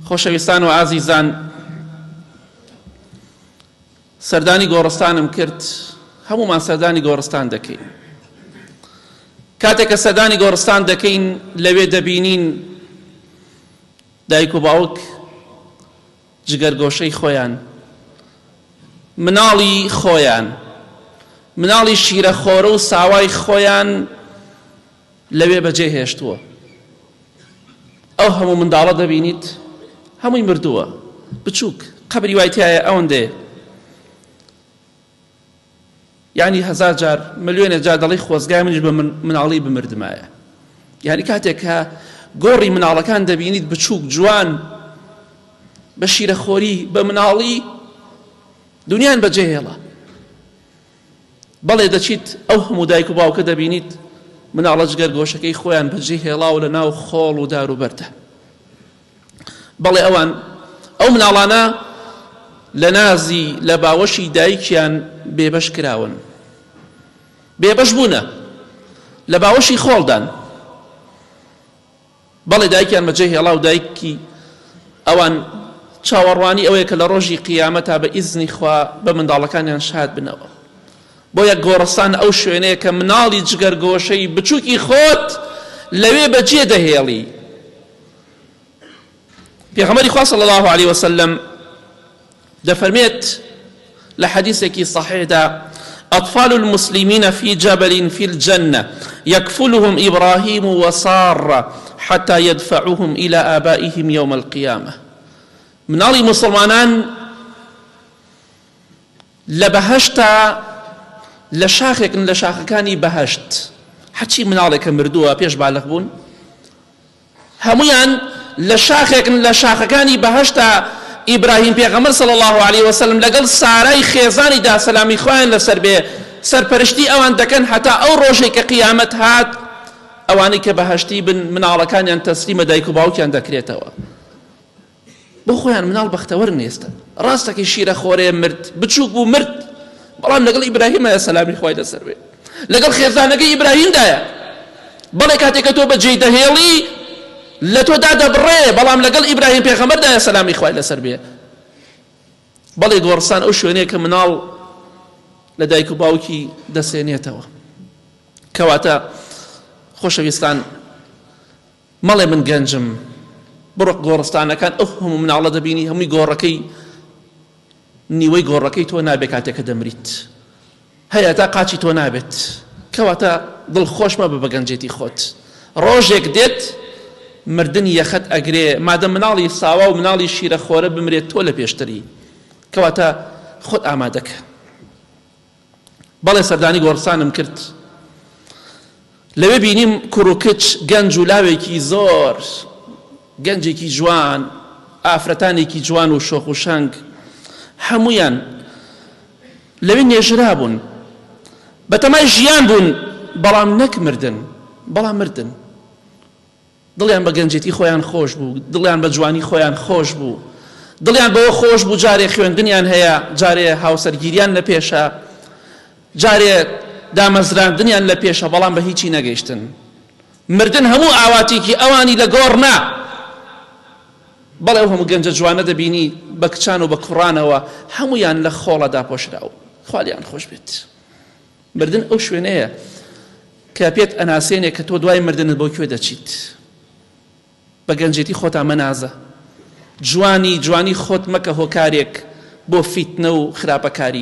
خۆشەویستان و ئازیزان، سەردانی گۆڕستانم کرد، هەمومان سەردانی گۆڕستان دەکەین. کاتێک کە سەردانی گۆڕستان دەکەین لەوێ دەبینین دایک و باوک جگەرگۆشەی خۆیان، مناڵی خۆیان، مناڵی شیرەخۆرە و ساوای خۆیان لەوێ بەجێ هێشتووە. ئەو هەموو منداڵە دەبینیت هەمووی مردووە، بچووک قەبری وای تایە ئەوەندێ، یعنی هەزار جار ملیۆنێک جار دەڵی خۆزگای منیش بە مناڵی بمردمایە. یعنی کاتێک کە گۆڕی مناڵەکان دەبینیت بچووک جوان بە شیرەخۆری بە مناڵی دنیان بەجێهێڵە. بەڵێ دەچیت ئەو هەموو دایک و باوکە دەبینیت مناڵە جگەرگۆشەکەی خۆیان بەجێهێڵاو لە ناو خۆڵ و دار و بەردە. بەڵێ ئەوان ئەو مناڵانە لە نازی لە باوەشی دایکیان بێبەش کراون، بێبەش بوونە لە باوەشی خۆڵدان. بەڵێ دایکیان بەجێهێڵا و دایکی ئەوان چاوەڕوانی ئەوەیە کە لە ڕۆژی قیامەتا بە ئیزنی خوا بە منداڵەکانیان شاد بنەوە. بۆ یەک گۆڕستان ئەو شوێنەیە کە مناڵی جگەرگۆشەی بچووکی خۆت لەوێ بەجێ دەهێڵی. پێغەمبەری خوا صلی الله عليه وسلم دەفەرمێت لە حەدیثێکی صحیحدا: أطفال المسلمين في جبل في الجنة يكفلهم إبراهيم وسارة حتى يدفعوهم إلى آبائهم يوم القيامة. مناڵی مسلمانان لە بەهەشتا لە شاخێکن لە شاخەکانی بەهەشت، هەرچی مناڵێکە مردووە پێش بالغ بوون، هەمویان لە شاخێکن لە شاخەکانی بەهەشتا ئیبراهیم پێغەمبەر صلی الله عليه وسلم لەگەڵ سارای خێزانی دا سەلامی خۆیان لەسەر بێ سەرپەرشتی ئەوان دەکەن هەتا ئەو ڕۆژێک کە قیامەت هات ئەوانەی کە بەهەشتی بن مناڵەکانیان تەسلیمە دایک و باوکیان دەکرێتەوە. بۆ خۆیان مناڵ بەختەوەرن ئێستا. ڕاستەکەی شیرەخۆرێ مرد، بچووک بوو مرد، بەڵام لەگەڵ ئیبراهیمە سەلامی خۆی لەسەر بێ، لەگەڵ خێزانەکەی ئیبراهیمدایە. بەڵێ کاتێک کە تۆ بەجێ دەهێڵی لە تۆدا دەبڕێ، بەڵام لەگەڵ ئیبراهیم پێغەمبەردایە سەلامی خۆی لەسەر بێ. بەڵێ گۆڕستان ئەو شوێنەیە کە مناڵ لە دایک و باوکی دەسێنێتەوە. کەواتە خۆشەویستان، مەڵێ من گەنجم، بڕۆ گۆڕستانەکان ئەو هەموو مناڵە دەبینی هەمووی گۆڕەکەی نیوەی گۆڕەکەی تۆ نابێت کاتێک کە دەمریت، هەیە تا قاچی تۆ نابێت. کەواتە دڵخۆش مەبە بە گەنجێتی خۆت. ڕۆژێک دێت مردنی یەخەت ئەگرێ، مادەم مناڵی ساوا و مناڵی شیرەخۆرە بمرێت تۆ لە پێشتری. کەواتە خۆت ئامادەکە. بەڵێ سەردانی گۆڕستانم کرد، لەوێ بینیم کوڕ و کچ، گەنج و لاوێکی زۆر، گەنجێکی جوان، ئافرەتانێکی جوان و شۆخ و شەنگ، هەمویان لەوێ نێژرا بوون، بەتەمای ژیان بوون، بەڵام نەک مردن، بەڵام مردن. دڵیان بە گەنجێتی خۆیان خۆش بوو، دڵیان بە جوانی خۆیان خۆش بوو، دڵیان بەوە خۆش بوو جارێ خوێندنیان هەیە، جارێ هاوسەرگیریان لە پێشە، جارێ دامەزراندنیان لە پێشە، بەڵام بە هیچی نەگەیشتن. مردن هەموو ئاواتێکی ئەوانی لە گۆڕنا. بەڵێ ئەو هەموو گەنجە جوانە دەبینی بە کچان و بە کوڕانەوە هەمویان لە خۆڵەدا پۆشراو، خوالیان خۆش بێت. مردن ئەو شوێنەیە کە پێت ئەناسێنێ کە تۆ دوای مردنت بۆ کوێ دەچیت. بە گەنجێتی خۆتا مەنازە، جوانی خۆت مەکە هۆکارێک بۆ فیتنە و خراپەکاری.